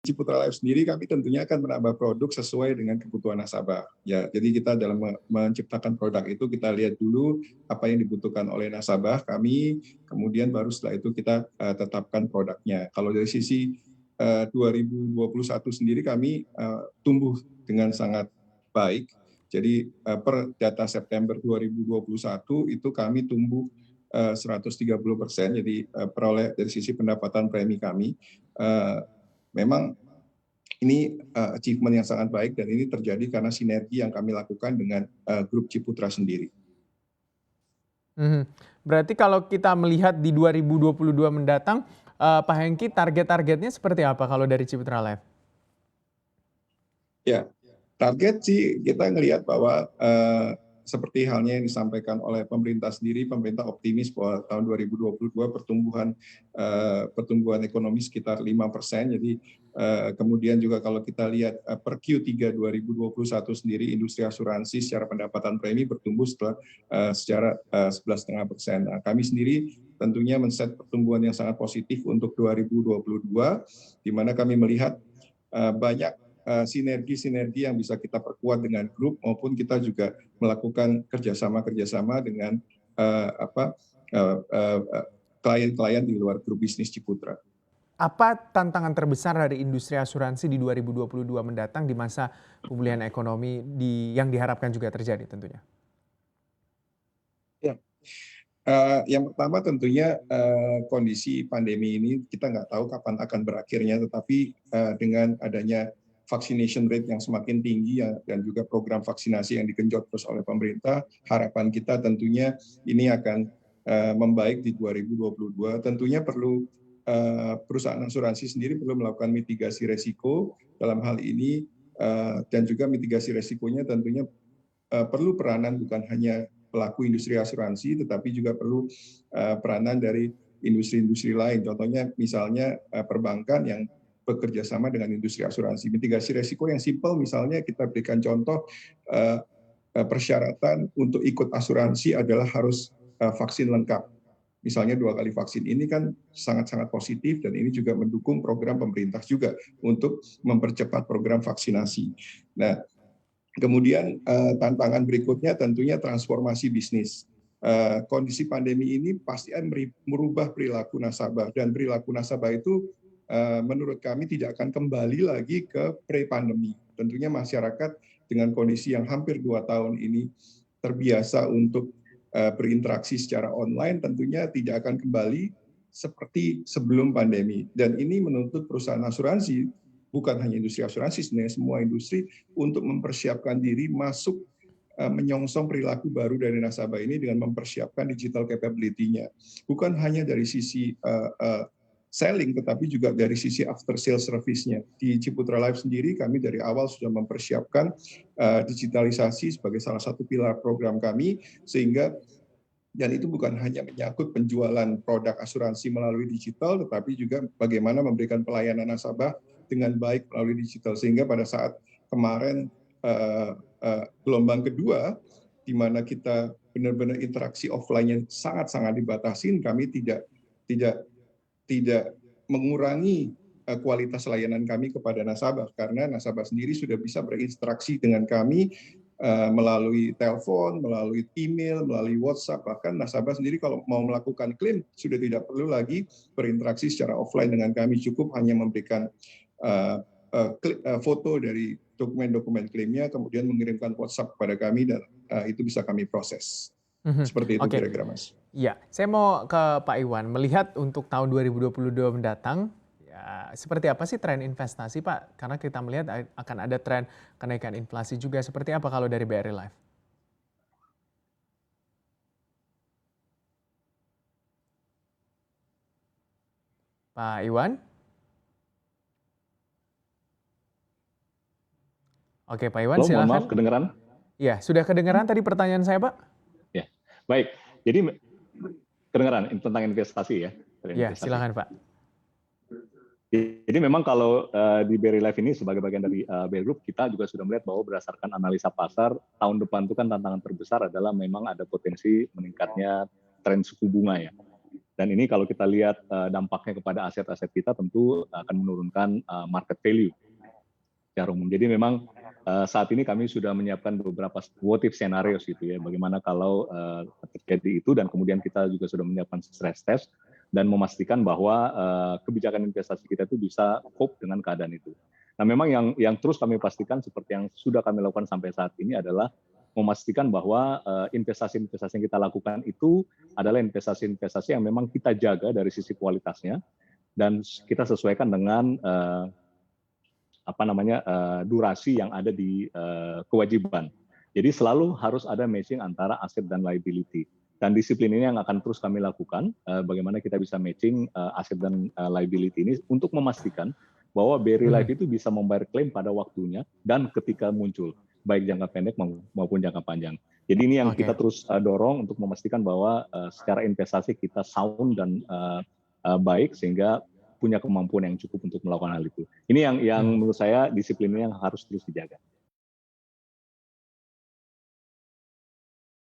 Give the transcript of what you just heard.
Ciputra Life sendiri kami tentunya akan menambah produk sesuai dengan kebutuhan nasabah. Ya, jadi kita dalam menciptakan produk itu kita lihat dulu apa yang dibutuhkan oleh nasabah kami, kemudian baru setelah itu kita tetapkan produknya. Kalau dari sisi 2021 sendiri kami tumbuh dengan sangat baik. Jadi per data September 2021 itu kami tumbuh 130%. Jadi peroleh dari sisi pendapatan premi kami. Memang ini achievement yang sangat baik dan ini terjadi karena sinergi yang kami lakukan dengan grup Ciputra sendiri. Berarti kalau kita melihat di 2022 mendatang, Pak Hengki target-targetnya seperti apa kalau dari Ciputra Life? Ya, target sih kita ngelihat bahwa seperti halnya yang disampaikan oleh pemerintah sendiri, pemerintah optimis bahwa tahun 2022 pertumbuhan ekonomi sekitar 5%. Jadi kemudian juga kalau kita lihat per Q3 2021 sendiri, industri asuransi secara pendapatan premi bertumbuh secara 11,5%. Nah, kami sendiri tentunya men-set pertumbuhan yang sangat positif untuk 2022, di mana kami melihat banyak sinergi-sinergi yang bisa kita perkuat dengan grup maupun kita juga melakukan kerjasama dengan klien-klien di luar grup bisnis Ciputra. Apa tantangan terbesar dari industri asuransi di 2022 mendatang di masa pemulihan ekonomi yang diharapkan juga terjadi tentunya? Ya. Yang pertama tentunya kondisi pandemi ini kita nggak tahu kapan akan berakhirnya, tetapi dengan adanya vaccination rate yang semakin tinggi dan juga program vaksinasi yang digenjot terus oleh pemerintah, harapan kita tentunya ini akan membaik di 2022. Tentunya perlu perusahaan asuransi sendiri perlu melakukan mitigasi resiko dalam hal ini dan juga mitigasi resikonya tentunya perlu peranan bukan hanya pelaku industri asuransi, tetapi juga perlu peranan dari industri-industri lain. Contohnya misalnya perbankan yang bekerja sama dengan industri asuransi. Mitigasi resiko yang simpel misalnya kita berikan contoh persyaratan untuk ikut asuransi adalah harus vaksin lengkap. Misalnya 2 kali vaksin ini kan sangat-sangat positif dan ini juga mendukung program pemerintah juga untuk mempercepat program vaksinasi. Nah, kemudian tantangan berikutnya tentunya transformasi bisnis. Kondisi pandemi ini pasti akan merubah perilaku nasabah dan perilaku nasabah itu menurut kami tidak akan kembali lagi ke pre-pandemi. Tentunya masyarakat dengan kondisi yang hampir 2 tahun ini terbiasa untuk berinteraksi secara online tentunya tidak akan kembali seperti sebelum pandemi. Dan ini menuntut perusahaan asuransi, bukan hanya industri asuransi, sebenarnya semua industri untuk mempersiapkan diri masuk menyongsong perilaku baru dari nasabah ini dengan mempersiapkan digital capability-nya. Bukan hanya dari sisi selling, tetapi juga dari sisi after sales service-nya. Di Ciputra Life sendiri kami dari awal sudah mempersiapkan digitalisasi sebagai salah satu pilar program kami, sehingga dan itu bukan hanya menyangkut penjualan produk asuransi melalui digital, tetapi juga bagaimana memberikan pelayanan nasabah dengan baik melalui digital. Sehingga pada saat kemarin gelombang kedua, di mana kita benar-benar interaksi offline-nya sangat-sangat dibatasin, kami tidak mengurangi kualitas layanan kami kepada nasabah, karena nasabah sendiri sudah bisa berinteraksi dengan kami melalui telepon, melalui email, melalui WhatsApp. Bahkan nasabah sendiri kalau mau melakukan klaim sudah tidak perlu lagi berinteraksi secara offline dengan kami, cukup hanya memberikan foto dari dokumen-dokumen klaimnya, kemudian mengirimkan WhatsApp kepada kami dan itu bisa kami proses. Seperti itu kira-kira, Mas. Ya, saya mau ke Pak Iwan. Melihat untuk tahun 2022 mendatang, ya, seperti apa sih tren investasi, Pak? Karena kita melihat akan ada tren kenaikan inflasi juga. Seperti apa kalau dari BRI Life? Pak Iwan? Oke, Pak Iwan, silakan. Mohon maaf, kedengeran? Ya, sudah kedengeran tadi pertanyaan saya, Pak? Ya, baik. Jadi kedengeran tentang investasi ya? Ya, silakan, Pak. Jadi memang kalau di BRI Life ini sebagai bagian dari BRI Group, kita juga sudah melihat bahwa berdasarkan analisa pasar, tahun depan itu kan tantangan terbesar adalah memang ada potensi meningkatnya tren suku bunga ya. Dan ini kalau kita lihat dampaknya kepada aset-aset kita tentu akan menurunkan market value secara umum. Jadi memang saat ini kami sudah menyiapkan beberapa what if scenarios gitu ya, bagaimana kalau terjadi itu, dan kemudian kita juga sudah menyiapkan stress test dan memastikan bahwa kebijakan investasi kita itu bisa cope dengan keadaan itu. Nah, memang yang terus kami pastikan seperti yang sudah kami lakukan sampai saat ini adalah memastikan bahwa investasi-investasi yang kita lakukan itu adalah investasi-investasi yang memang kita jaga dari sisi kualitasnya dan kita sesuaikan dengan durasi yang ada di kewajiban. Jadi selalu harus ada matching antara aset dan liability. Dan disiplin ini yang akan terus kami lakukan, bagaimana kita bisa matching aset dan liability ini untuk memastikan bahwa BRI Life itu bisa membayar klaim pada waktunya dan ketika muncul, baik jangka pendek maupun jangka panjang. Jadi ini yang kita terus dorong untuk memastikan bahwa secara investasi kita sound dan baik, sehingga punya kemampuan yang cukup untuk melakukan hal itu. Ini yang menurut saya disiplinnya yang harus terus dijaga.